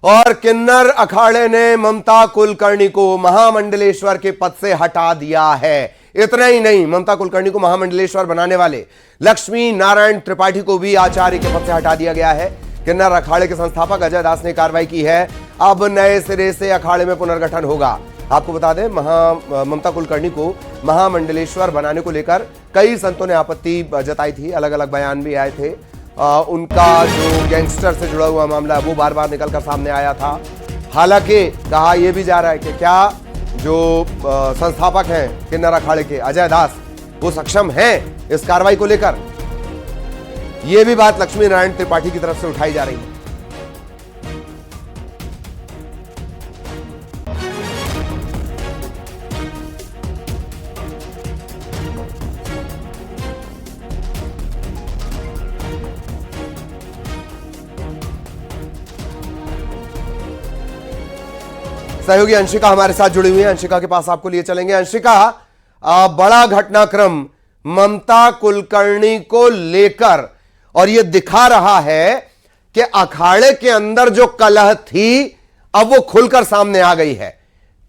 और किन्नर अखाड़े ने ममता कुलकर्णी को महामंडलेश्वर के पद से हटा दिया है। इतना ही नहीं, ममता कुलकर्णी को महामंडलेश्वर बनाने वाले लक्ष्मी नारायण त्रिपाठी को भी आचार्य के पद से हटा दिया गया है। किन्नर अखाड़े के संस्थापक अजय दास ने कार्रवाई की है। अब नए सिरे से अखाड़े में पुनर्गठन होगा। आपको बता दें, ममता कुलकर्णी को महामंडलेश्वर बनाने को लेकर कई संतों ने आपत्ति जताई थी, अलग अलग बयान भी आए थे। उनका जो गैंगस्टर से जुड़ा हुआ मामला है वो बार बार निकलकर सामने आया था। हालांकि कहा यह भी जा रहा है कि क्या जो संस्थापक हैं किन्नर अखाड़े के अजय दास, वो सक्षम हैं इस कार्रवाई को लेकर। यह भी बात लक्ष्मी नारायण त्रिपाठी की तरफ से उठाई जा रही है। सहयोगी अंशिका हमारे साथ जुड़ी हुई है। अंशिका के पास आपको लिए चलेंगे। अंशिका, बड़ा घटनाक्रम ममता कुलकर्णी को लेकर, और यह दिखा रहा है कि अखाड़े के अंदर जो कलह थी अब वो खुलकर सामने आ गई है।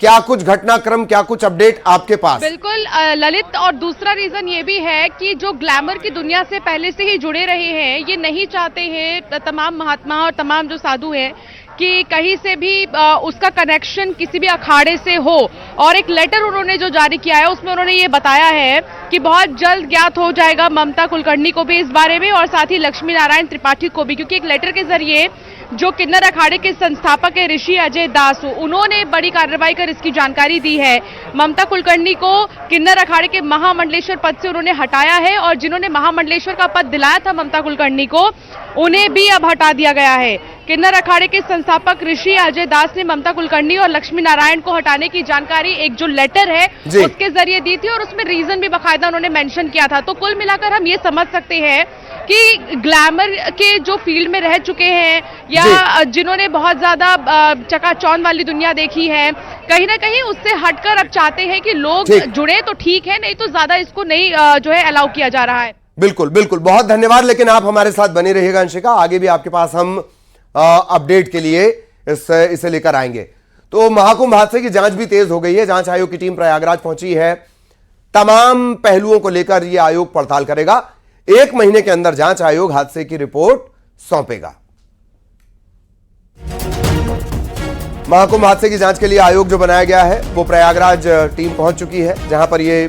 क्या कुछ घटनाक्रम, क्या कुछ अपडेट आपके पास? बिल्कुल ललित, और दूसरा रीजन ये भी है कि जो ग्लैमर की दुनिया से पहले से ही जुड़े रहे हैं, ये नहीं चाहते हैं तमाम महात्मा और तमाम जो साधु हैं कि कहीं से भी उसका कनेक्शन किसी भी अखाड़े से हो। और एक लेटर उन्होंने जो जारी किया है उसमें उन्होंने ये बताया है कि बहुत जल्द ज्ञात हो जाएगा ममता कुलकर्णी को भी इस बारे में, और साथ ही लक्ष्मी नारायण त्रिपाठी को भी, क्योंकि एक लेटर के जरिए जो किन्नर अखाड़े के संस्थापक है ऋषि अजय दास, उन्होंने बड़ी कार्रवाई कर इसकी जानकारी दी है। ममता कुलकर्णी को किन्नर अखाड़े के महामंडलेश्वर पद से उन्होंने हटाया है, और जिन्होंने महामंडलेश्वर का पद दिलाया था ममता कुलकर्णी को, उन्हें भी अब हटा दिया गया है। किन्नर अखाड़े के संस्थापक ऋषि अजय दास ने ममता कुलकर्णी और लक्ष्मी नारायण को हटाने की जानकारी एक जो लेटर है उसके जरिए दी थी, और उसमें रीजन भी बाकायदा उन्होंने मेंशन किया था। तो कुल मिलाकर हम ये समझ सकते हैं कि ग्लैमर के जो फील्ड में रह चुके हैं या जिन्होंने बहुत ज्यादा चकाचौंध वाली दुनिया देखी है, कहीं ना कहीं उससे हटकर अब चाहते हैं कि लोग जुड़े तो ठीक है, नहीं तो ज्यादा इसको नहीं जो है अलाउ किया जा रहा है। बिल्कुल बिल्कुल, बहुत धन्यवाद। लेकिन आप हमारे साथ बने रहिएगा अंशिका, आगे भी आपके पास हम अपडेट के लिए इसे लेकर आएंगे। तो महाकुंभ हादसे की जांच भी तेज हो गई है। जांच आयोग की टीम प्रयागराज पहुंची है। तमाम पहलुओं को लेकर यह आयोग पड़ताल करेगा। 1 महीने के अंदर जांच आयोग हादसे की रिपोर्ट सौंपेगा। महाकुंभ हादसे की जांच के लिए आयोग जो बनाया गया है वो प्रयागराज टीम पहुंच चुकी है, जहां पर यह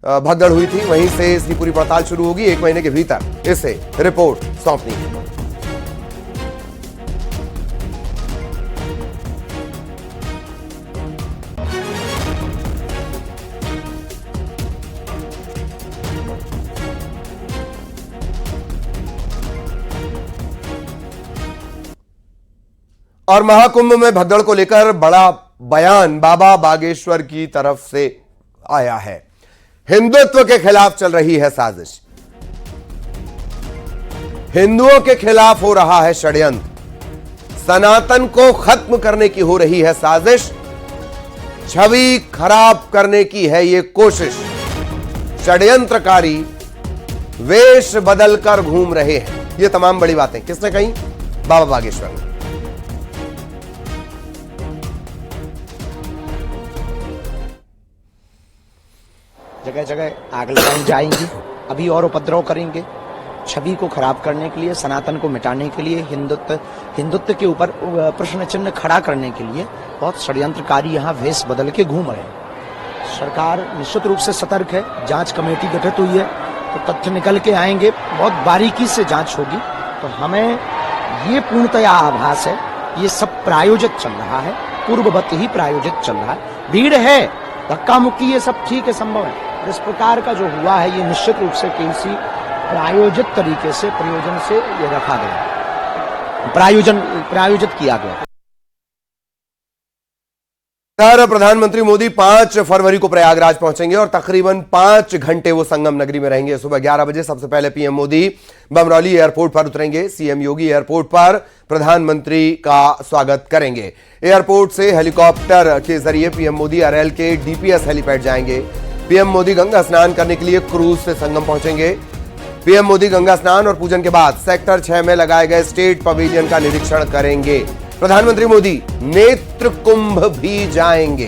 भगदड़ हुई थी। वहीं से इसकी पूरी पड़ताल शुरू होगी। 1 महीने के भीतर इसे रिपोर्ट सौंपनी है। और महाकुंभ में भगदड़ को लेकर बड़ा बयान बाबा बागेश्वर की तरफ से आया है। हिंदुत्व के खिलाफ चल रही है साजिश, हिंदुओं के खिलाफ हो रहा है षड्यंत्र, सनातन को खत्म करने की हो रही है साजिश, छवि खराब करने की है ये कोशिश। षड्यंत्रकारी वेश बदलकर घूम रहे हैं। ये तमाम बड़ी बातें किसने कही? बाबा बागेश्वर ने। जगह जगह आग लगाई जाएंगी, अभी और उपद्रव करेंगे, छवि को खराब करने के लिए, सनातन को मिटाने के लिए, हिंदुत्व के ऊपर प्रश्न चिन्ह खड़ा करने के लिए बहुत षड्यंत्रकारी यहाँ वेश बदल के घूम रहे हैं। सरकार निश्चित रूप से सतर्क है। जांच कमेटी गठित हुई है, तो तथ्य निकल के आएंगे, बहुत बारीकी से जांच होगी। तो हमें ये पूर्णतया आभास है ये सब प्रायोजित चल रहा है, पूर्ववत ही प्रायोजित चल रहा है। भीड़ है, धक्का मुक्की, ये सब ठीक है, संभव है। इस प्रकार का जो हुआ है ये निश्चित रूप से किसी प्रायोजित तरीके से, प्रयोजन से ये रखा गया, प्रायोजित किया गया। प्रधानमंत्री मोदी 5 फरवरी को प्रयागराज पहुंचेंगे और तकरीबन 5 घंटे वो संगम नगरी में रहेंगे। सुबह 11 बजे सबसे पहले पीएम मोदी बमरौली एयरपोर्ट पर उतरेंगे। सीएम योगी एयरपोर्ट पर प्रधानमंत्री का स्वागत करेंगे। एयरपोर्ट से हेलीकॉप्टर के जरिए पीएम मोदी अरेल के डीपीएस हेलीपैड जाएंगे। पीएम मोदी गंगा स्नान करने के लिए क्रूज से संगम पहुंचेंगे। पीएम मोदी गंगा स्नान और पूजन के बाद सेक्टर 6 में लगाए गए स्टेट पवेलियन का निरीक्षण करेंगे। प्रधानमंत्री मोदी नेत्र कुंभ भी जाएंगे।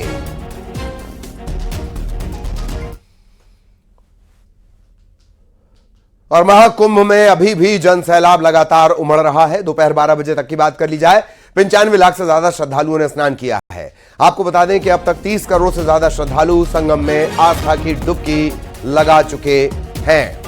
और महाकुंभ में अभी भी जन सैलाब लगातार उमड़ रहा है। दोपहर 12 बजे तक की बात कर ली जाए, 95 लाख से ज्यादा श्रद्धालुओं ने स्नान किया है। आपको बता दें कि अब तक 30 करोड़ से ज्यादा श्रद्धालु संगम में आस्था की डुबकी लगा चुके हैं।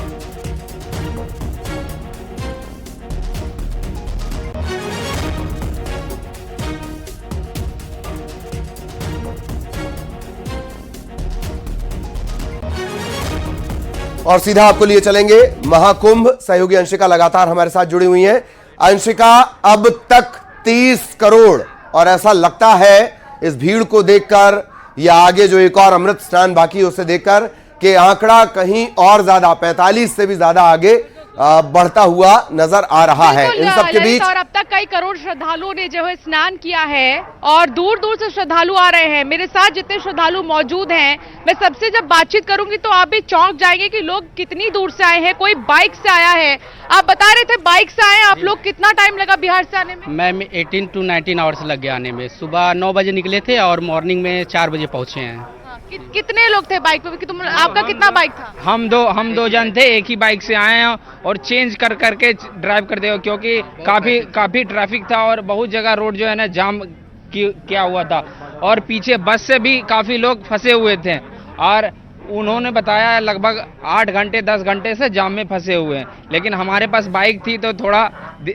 और सीधा आपको लिए चलेंगे महाकुंभ। सहयोगी अंशिका लगातार हमारे साथ जुड़ी हुई हैं। अंशिका, अब तक 30 करोड़, और ऐसा लगता है इस भीड़ को देखकर या आगे जो एक और अमृत स्नान बाकी है उसे देखकर कि आंकड़ा कहीं और ज्यादा 45 से भी ज्यादा आगे बढ़ता हुआ नजर आ रहा है। इन सब के बीच और अब तक कई करोड़ श्रद्धालुओं ने जो है स्नान किया है और दूर दूर से श्रद्धालु आ रहे हैं। मेरे साथ जितने श्रद्धालु मौजूद हैं, मैं सबसे जब बातचीत करूंगी तो आप भी चौंक जाएंगे कि लोग कितनी दूर से आए हैं। कोई बाइक से आया है, आप बता रहे थे बाइक से आए हैं आप लोग। कितना टाइम लगा बिहार से आने में? मैम 18 to 19 आवर्स लग गया आने में। सुबह 9 बजे निकले थे और मॉर्निंग में 4 बजे पहुंचे हैं। कितने लोग थे बाइक पे? आपका कितना बाइक था? हम दो जन थे, एक ही बाइक से आए हैं और चेंज कर करके ड्राइव करते हो, क्योंकि काफी ट्रैफिक था और बहुत जगह रोड जो है ना जाम किया हुआ था और पीछे बस से भी काफी लोग फंसे हुए थे और उन्होंने बताया लगभग 8 घंटे 10 घंटे से जाम में फंसे हुए हैं। लेकिन हमारे पास बाइक थी तो थोड़ा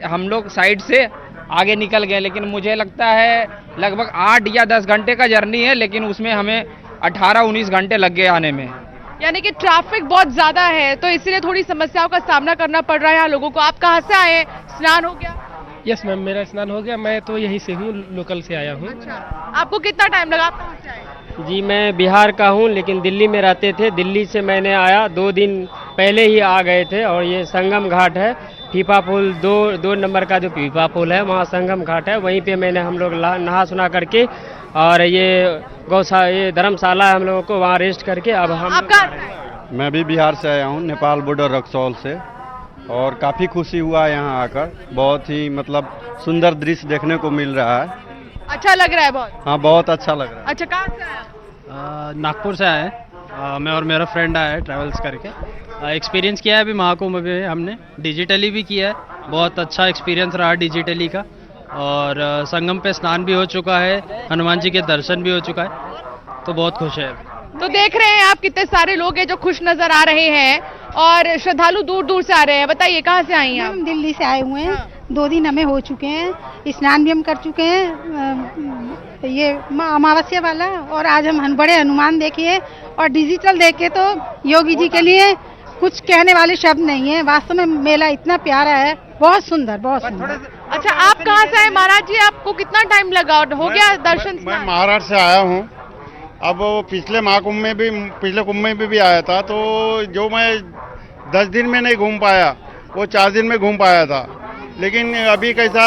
हम लोग साइड से आगे निकल गए। लेकिन मुझे लगता है लगभग 8 या 10 घंटे का जर्नी है, लेकिन उसमें हमें 18-19 घंटे लग गए आने में। यानी कि ट्रैफिक बहुत ज्यादा है तो इसलिए थोड़ी समस्याओं का सामना करना पड़ रहा है यहाँ लोगों को। आप कहाँ से आए? स्नान हो गया? यस मैम, मेरा स्नान हो गया। मैं तो यहीं से हूँ, लोकल से आया हूँ। अच्छा, आपको कितना टाइम लगा? आप कहाँ से आए? जी, मैं बिहार का हूँ लेकिन दिल्ली में रहते थे। दिल्ली से मैंने आया, 2 दिन पहले ही आ गए थे। और ये संगम घाट है, पीपा पुल 2 नंबर का जो पीपा पुल है वहाँ संगम घाट है, वहीं पे मैंने हम लोग नहा सुना करके और ये धर्मशाला है हम लोगों को वहाँ रेस्ट करके अब हम। आप कहाँ से आए? मैं भी बिहार से आया हूँ, नेपाल बॉर्डर रक्सौल से, और काफ़ी खुशी हुआ यहाँ आकर। बहुत ही मतलब सुंदर दृश्य देखने को मिल रहा है। अच्छा लग रहा है बहुत? हाँ, बहुत अच्छा लग रहा है। अच्छा, कहाँ से आया? नागपुर से आए। मैं और मेरा फ्रेंड आया है ट्रैवल्स करके। एक्सपीरियंस किया है अभी महाकुंभ में, हमने डिजिटली भी किया है। बहुत अच्छा एक्सपीरियंस रहा डिजिटली का। और संगम पे स्नान भी हो चुका है, हनुमान जी के दर्शन भी हो चुका है, तो बहुत खुश है। तो देख रहे हैं आप कितने सारे लोग हैं जो खुश नजर आ रहे हैं और श्रद्धालु दूर दूर से आ रहे हैं। बताइए कहाँ से आई हैं आप? हम दिल्ली से आए हुए हैं। 2 दिन हमें हो चुके हैं, स्नान भी हम कर चुके हैं ये अमावस्या वाला, और आज हम बड़े हनुमान देखे और डिजिटल देखे तो योगी जी के लिए कुछ कहने वाले शब्द नहीं है। वास्तव में मेला इतना प्यारा है, बहुत सुंदर, बहुत सुंदर। अच्छा, आप कहाँ से आए महाराज जी? आपको कितना टाइम लगा और हो गया दर्शन? मैं महाराष्ट्र से आया हूँ। अब पिछले महाकुंभ में भी, पिछले कुंभ में भी आया था, तो जो मैं 10 दिन में नहीं घूम पाया वो 4 दिन में घूम पाया था। लेकिन अभी कैसा,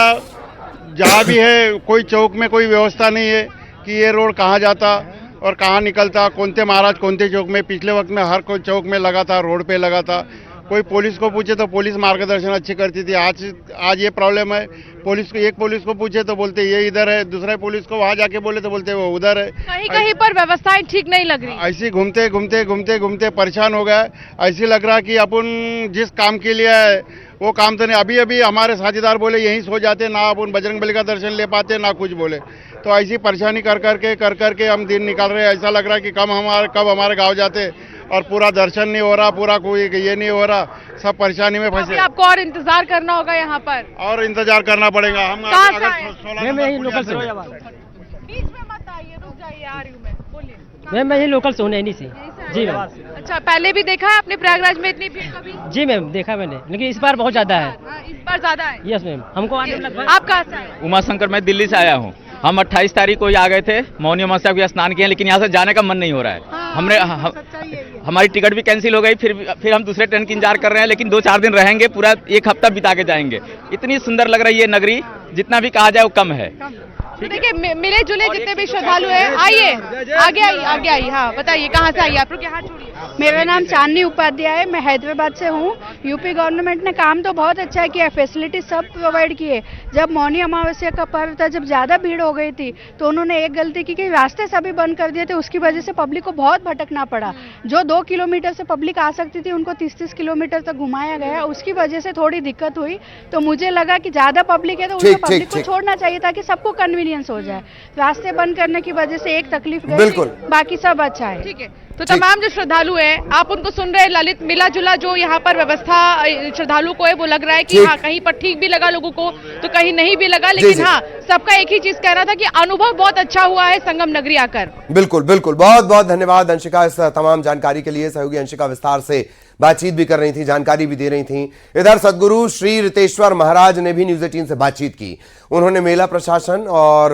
जहाँ भी है कोई चौक में कोई व्यवस्था नहीं है कि ये रोड कहाँ जाता और कहाँ निकलता, कौनते महाराज कौनते चौक में। पिछले वक्त में हर कोई चौक में लगा था, रोड पे लगा था। कोई पुलिस को पूछे तो पुलिस मार्गदर्शन अच्छी करती थी। आज ये प्रॉब्लम है, एक पुलिस को पूछे तो बोलते ये इधर है, दूसरे पुलिस को वहाँ जाके बोले तो बोलते वो उधर है। कहीं कहीं पर व्यवस्थाएं ठीक नहीं लग रही। ऐसे घूमते परेशान हो गया। ऐसे लग रहा कि अपन जिस काम के लिए है वो काम तो नहीं। अभी हमारे साझेदार बोले यहीं सो जाते, ना अपन बजरंगबली का दर्शन ले पाते ना कुछ बोले। तो ऐसी परेशानी कर करके हम दिन निकाल रहे हैं। ऐसा लग रहा है कि कब हमारे गाँव जाते और पूरा दर्शन नहीं हो रहा, पूरा कोई ये नहीं हो रहा, सब परेशानी में फंसे। आपको और इंतजार करना होगा यहाँ पर, और इंतजार करना पड़ेगा। हम मैं यही लोकल से। बीच में मत आइए, रुक जाइए, आ रही हूँ मैं, बोलिए। मैं यही लोकल से हूँ, नहीं से। जी मैम। अच्छा, पहले भी देखा है आपने प्रयागराज में इतनी भीड़ कभी? जी मैम, देखा मैंने, लेकिन इस बार बहुत ज्यादा है। इस बार ज्यादा है? यस मैम, हमको आने में लगभग। आप कहाँ से आए? उमाशंकर, मैं दिल्ली से आया हूँ। हम 28 तारीख को आ गए थे, मौनी अमावस्या को स्नान किए, लेकिन यहाँ से जाने का मन नहीं हो रहा है। हमारी टिकट भी कैंसिल हो गई, फिर हम दूसरे ट्रेन की इंतजार कर रहे हैं, लेकिन 2-4 दिन रहेंगे, पूरा 1 हफ्ता बिता के जाएंगे। इतनी सुंदर लग रही है नगरी, जितना भी कहा जाए वो कम है। तो देखिए मिले जुले जितने भी श्रद्धालु हैं, आइए आगे आइए। हाँ बताइए कहाँ से आइए आप लोग, यहाँ छोड़िए। मेरा नाम चांदनी उपाध्याय है, मैं हैदराबाद से हूँ। यूपी गवर्नमेंट ने काम तो बहुत अच्छा किया, फैसिलिटी सब प्रोवाइड किए। जब मौनी अमावस्या का पर्व था, जब ज्यादा भीड़ हो गई थी, तो उन्होंने एक गलती की कि रास्ते सभी बंद कर दिए थे। उसकी वजह से पब्लिक को बहुत भटकना पड़ा। जो 2 किलोमीटर से पब्लिक आ सकती थी, उनको 30-30 किलोमीटर तक घुमाया गया। उसकी वजह से थोड़ी दिक्कत हुई। तो मुझे लगा कि ज्यादा पब्लिक है तो उनको पब्लिक को छोड़ना चाहिए ताकि सबको कन्वीनियंस हो जाए। रास्ते बंद करने की वजह से एक तकलीफ गई, बाकी सब अच्छा है। ठीक है, तो तमाम जो श्रद्धालु हैं, आप उनको सुन रहे हैं। ललित, मिला जुला जो यहाँ पर व्यवस्था श्रद्धालु को है, वो लग रहा है कि हाँ कहीं पर ठीक भी लगा लोगों को, तो कहीं नहीं भी लगा। लेकिन हाँ, सबका एक ही चीज कह रहा था कि अनुभव बहुत अच्छा हुआ है संगम नगरी आकर। बिल्कुल बिल्कुल, बहुत बहुत धन्यवाद अंशिका इस तमाम जानकारी के लिए। सहयोगी अंशिका विस्तार से बातचीत भी कर रही थी, जानकारी भी दे रही थी। इधर सदगुरु श्री रितेश्वर महाराज ने भी न्यूज 18 से बातचीत की। उन्होंने मेला प्रशासन और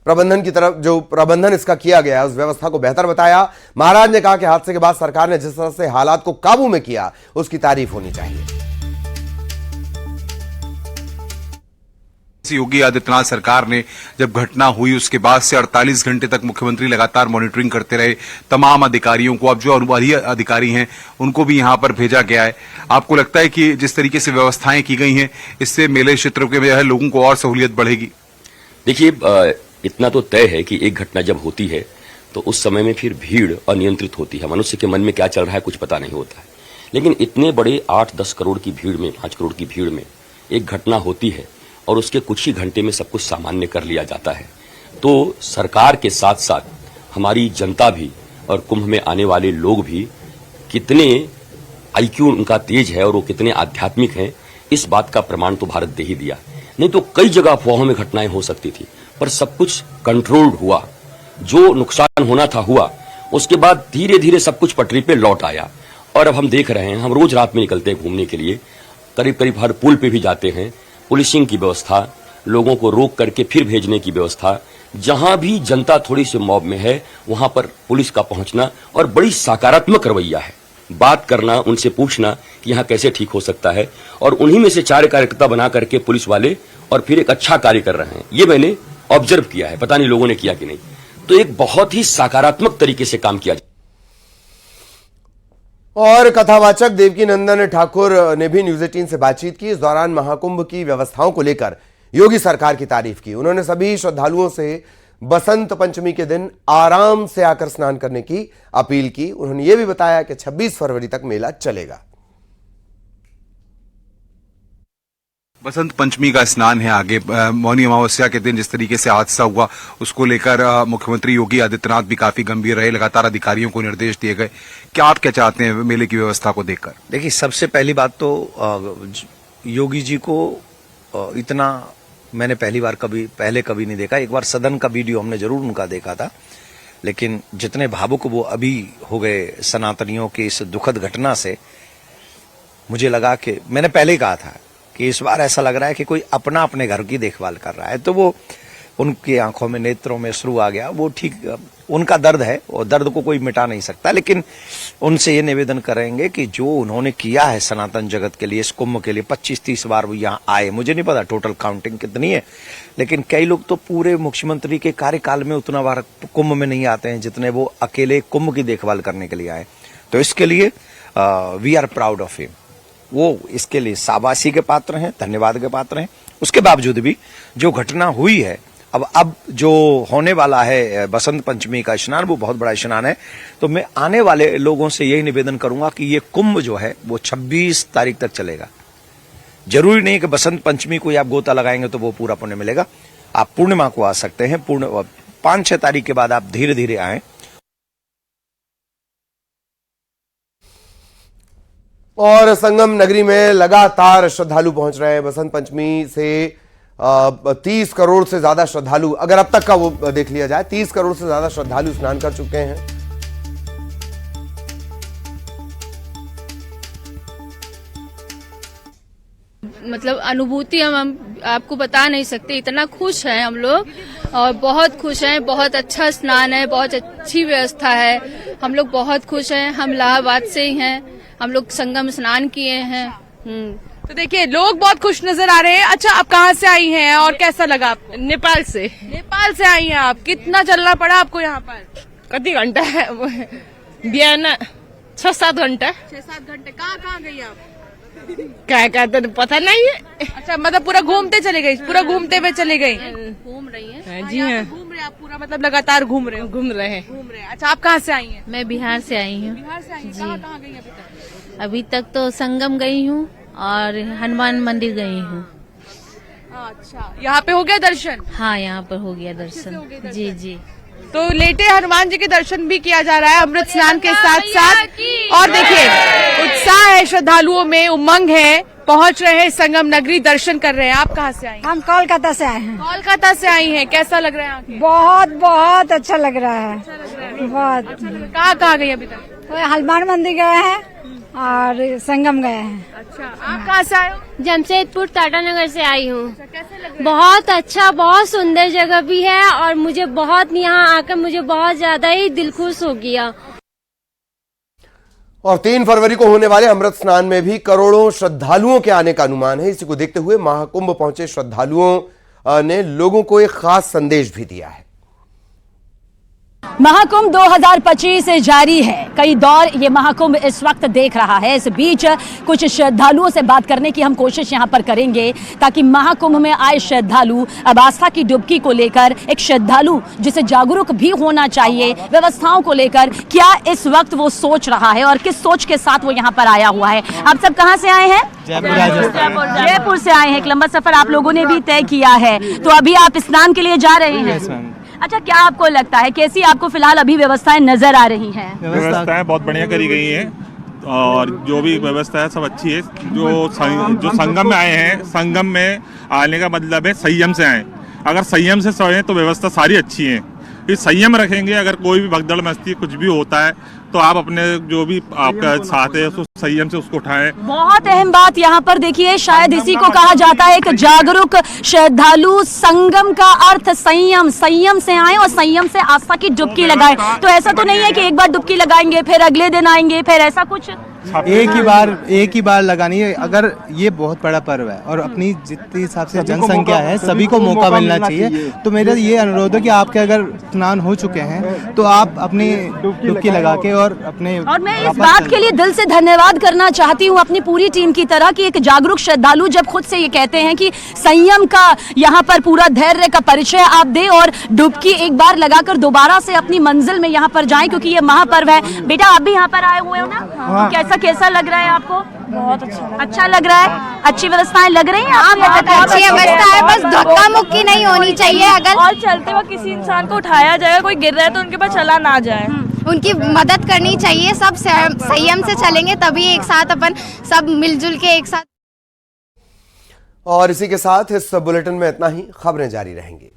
प्रबंधन की तरफ जो प्रबंधन इसका किया गया उस व्यवस्था को बेहतर बताया। महाराज ने कहा कि हादसे के बाद सरकार ने जिस तरह से हालात को काबू में किया, उसकी तारीफ होनी चाहिए। योगी आदित्यनाथ सरकार ने जब घटना हुई उसके बाद से 48 घंटे तक मुख्यमंत्री लगातार मॉनिटरिंग करते रहे। तमाम अधिकारियों को, अब जो अनुभवी अधिकारी हैं उनको भी यहां पर भेजा गया है। आपको लगता है कि जिस तरीके से व्यवस्थाएं की गई हैं, इससे मेले क्षेत्र के जो है लोगों को और सहूलियत बढ़ेगी? देखिए, इतना तो तय है कि एक घटना जब होती है तो उस समय में फिर भीड़ अनियंत्रित होती है। मनुष्य के मन में क्या चल रहा है कुछ पता नहीं होता है। लेकिन इतने बड़े 8-10 करोड़ की भीड़ में, 5 करोड़ की भीड़ में एक घटना होती है और उसके कुछ ही घंटे में सब कुछ सामान्य कर लिया जाता है। तो सरकार के साथ साथ हमारी जनता भी और कुंभ में आने वाले लोग भी कितने आईक्यू उनका तेज है और वो कितने आध्यात्मिक हैं, इस बात का प्रमाण तो भारत दे ही दिया। नहीं तो कई जगह अफवाहों में घटनाएं हो सकती थी, पर सब कुछ कंट्रोल्ड हुआ। जो नुकसान होना था हुआ, उसके बाद धीरे धीरे सब कुछ पटरी पे लौट आया। और अब हम देख रहे हैं, हम रोज रात में निकलते हैं घूमने के लिए, करीब करीब हर पुल पे भी जाते हैं। पुलिसिंग की व्यवस्था, लोगों को रोक करके फिर भेजने की व्यवस्था, जहां भी जनता थोड़ी सी मॉब में है वहां पर पुलिस का पहुंचना और बड़ी सकारात्मक रवैया है। बात करना, उनसे पूछना कि यहाँ कैसे ठीक हो सकता है, और उन्हीं में से 4 कार्यकर्ता बना करके पुलिस वाले और फिर एक अच्छा कार्य कर रहे हैं। ये मैंने ऑब्जर्व किया है, पता नहीं लोगों ने किया कि नहीं। तो एक बहुत ही सकारात्मक तरीके से काम किया। और कथावाचक देवकी नंदन ठाकुर ने भी न्यूज 18 से बातचीत की। इस दौरान महाकुंभ की व्यवस्थाओं को लेकर योगी सरकार की तारीफ की। उन्होंने सभी श्रद्धालुओं से बसंत पंचमी के दिन आराम से आकर स्नान करने की अपील की। उन्होंने यह भी बताया कि 26 फरवरी तक मेला चलेगा। बसंत पंचमी का स्नान है आगे। मौनी अमावस्या के दिन जिस तरीके से हादसा हुआ उसको लेकर मुख्यमंत्री योगी आदित्यनाथ भी काफी गंभीर रहे। लगातार अधिकारियों को निर्देश दिए गए। क्या आप क्या चाहते हैं मेले की व्यवस्था को देखकर? देखिए, सबसे पहली बात तो योगी जी को इतना मैंने पहले कभी नहीं देखा। एक बार सदन का वीडियो हमने जरूर उनका देखा था, लेकिन जितने भावुक वो अभी हो गए सनातनियों की इस दुखद घटना से, मुझे लगा कि मैंने पहले ही कहा था कि इस बार ऐसा लग रहा है कि कोई अपने घर की देखभाल कर रहा है। तो वो उनकी आंखों में, नेत्रों में अश्रु आ गया। वो ठीक, उनका दर्द है और दर्द को कोई मिटा नहीं सकता। लेकिन उनसे ये निवेदन करेंगे कि जो उन्होंने किया है सनातन जगत के लिए, इस कुंभ के लिए 25-30 बार वो यहाँ आए। मुझे नहीं पता टोटल काउंटिंग कितनी है, लेकिन कई लोग तो पूरे मुख्यमंत्री के कार्यकाल में उतना बार कुंभ में नहीं आते हैं जितने वो अकेले कुंभ की देखभाल करने के लिए आए। तो इसके लिए we are proud of him. वो इसके लिए शाबाशी के पात्र हैं, धन्यवाद के पात्र हैं। उसके बावजूद भी जो घटना हुई है, अब जो होने वाला है बसंत पंचमी का स्नान, वो बहुत बड़ा स्नान है। तो मैं आने वाले लोगों से यही निवेदन करूंगा कि ये कुंभ जो है वो 26 तारीख तक चलेगा। जरूरी नहीं कि बसंत पंचमी को आप गोता लगाएंगे तो वो पूरा पुण्य मिलेगा। आप पूर्णिमा को आ सकते हैं, 5-6 तारीख के बाद आप धीरे धीरे आए। और संगम नगरी में लगातार श्रद्धालु पहुंच रहे हैं। बसंत पंचमी से 30 करोड़ से ज्यादा श्रद्धालु, अगर अब तक का वो देख लिया जाए, 30 करोड़ से ज्यादा श्रद्धालु स्नान कर चुके हैं। मतलब अनुभूति हम आपको बता नहीं सकते, इतना खुश हैं हम लोग और बहुत खुश हैं। बहुत अच्छा स्नान है, बहुत अच्छी व्यवस्था है। हम लोग बहुत खुश हैं। हम इलाहाबाद से ही हैं, हम लोग संगम स्नान किए हैं। तो देखिए लोग बहुत खुश नजर आ रहे हैं। अच्छा, आप कहाँ से आई हैं और कैसा लगा आपको? नेपाल से। नेपाल से आई हैं आप, कितना चलना पड़ा आपको यहाँ पर? कति घंटा है? बिहान 6-7 घंटा। 6-7 घंटे। कहाँ गई आप? क्या तो पता नहीं है। अच्छा, मतलब पूरा घूमते चले गई, पूरा घूमते हुए चले गई? घूम रही है। जी हाँ, घूम रहे आप पूरा, मतलब लगातार घूम रहे हो? घूम रहे हैं। अच्छा, आप कहाँ से आई हैं? मैं बिहार से आई हूँ। बिहार से आई हैं। कहाँ गई अभी तक? अभी तक तो संगम गई हूँ और हनुमान मंदिर गई हूँ। अच्छा, यहाँ पे हो गया दर्शन? हाँ, यहाँ पर हो गया दर्शन। जी जी। तो लेटे हनुमान जी के दर्शन भी किया जा रहा है अमृत स्नान के साथ साथ। और देखिए उत्साह है श्रद्धालुओं में, उमंग है, पहुंच रहे हैं संगम नगरी, दर्शन कर रहे हैं। आप कहाँ से आई? हम कोलकाता से आए हैं। कोलकाता से आई हैं, कैसा लग रहा है आके? बहुत अच्छा लग रहा है। बहुत। कहाँ गई अभी तक? हनुमान मंदिर गए हैं और संगम गए हैं। अच्छा, आप कहाँ से आए हो? जमशेदपुर टाटानगर से आई हूँ। बहुत अच्छा, बहुत सुंदर जगह भी है और मुझे बहुत यहाँ आकर मुझे बहुत ज्यादा ही दिल खुश हो गया। और 3 फरवरी को होने वाले अमृत स्नान में भी करोड़ों श्रद्धालुओं के आने का अनुमान है। इसी को देखते हुए महाकुंभ पहुंचे श्रद्धालुओं ने लोगों को एक खास संदेश भी दिया है। महाकुंभ 2025 जारी है। कई दौर ये महाकुंभ इस वक्त देख रहा है। इस बीच कुछ श्रद्धालुओं से बात करने की हम कोशिश यहां पर करेंगे ताकि महाकुंभ में आए श्रद्धालु अब आस्था की डुबकी को लेकर, एक श्रद्धालु जिसे जागरूक भी होना चाहिए व्यवस्थाओं को लेकर, क्या इस वक्त वो सोच रहा है और किस सोच के साथ वो यहाँ पर आया हुआ है। आप सब कहाँ से आए हैं? जयपुर से आए हैं। एक लंबा सफर आप लोगों ने भी तय किया है, तो अभी आप स्नान के लिए जा रहे हैं। अच्छा, क्या आपको लगता है, कैसी आपको फिलहाल अभी व्यवस्थाएं नजर आ रही हैं? व्यवस्थाएं बहुत बढ़िया करी गई हैं और जो भी व्यवस्था है सब अच्छी है। जो संगम में आए हैं, संगम में आने का मतलब है संयम से आए। अगर संयम से सोए तो व्यवस्था सारी अच्छी है। फिर संयम रखेंगे, अगर कोई भी भगदड़ मस्ती कुछ भी होता है तो आप अपने जो भी आपका साथ है उसको संयम से उसको उठाएं। बहुत अहम बात यहाँ पर देखिए, शायद इसी को कहा जाता है एक जागरूक श्रद्धालु। संगम का अर्थ संयम, संयम से आए और संयम से आस्था की डुबकी लगाएं। तो ऐसा तो नहीं है कि एक बार डुबकी लगाएंगे फिर अगले दिन आएंगे, फिर ऐसा कुछ? एक ही बार लगानी है। अगर ये बहुत बड़ा पर्व है और अपनी जितनी हिसाब से जनसंख्या है सभी को मौका मिलना चाहिए। तो मेरा ये अनुरोध है कि आपके अगर स्नान हो चुके हैं तो आप अपनी डुबकी लगा के और मैं इस बात के लिए दिल से धन्यवाद करना चाहती हूँ अपनी पूरी टीम की तरह कि एक जागरूक श्रद्धालु जब खुद से ये कहते हैं कि संयम का यहाँ पर पूरा धैर्य का परिचय आप दें और डुबकी एक बार लगाकर दोबारा से अपनी मंजिल में यहाँ पर जाएं, क्योंकि ये महापर्व है। बेटा आप भी यहाँ पर आए हुए हो ना, तो कैसा लग रहा है आपको? बहुत अच्छा लग रहा है। अच्छी व्यवस्थाएं लग रही हैं? बहुत अच्छी व्यवस्था है, बस धक्का मुक्की नहीं होनी चाहिए। अगर और चलते वक्त किसी इंसान को उठाया जाए, कोई गिर रहा है तो उनके पास चला ना जाए, उनकी मदद करनी चाहिए। सब संयम से चलेंगे तभी एक साथ अपन सब मिलजुल के एक साथ। और इसी के साथ इस बुलेटिन में इतना ही। खबरें जारी रहेंगी।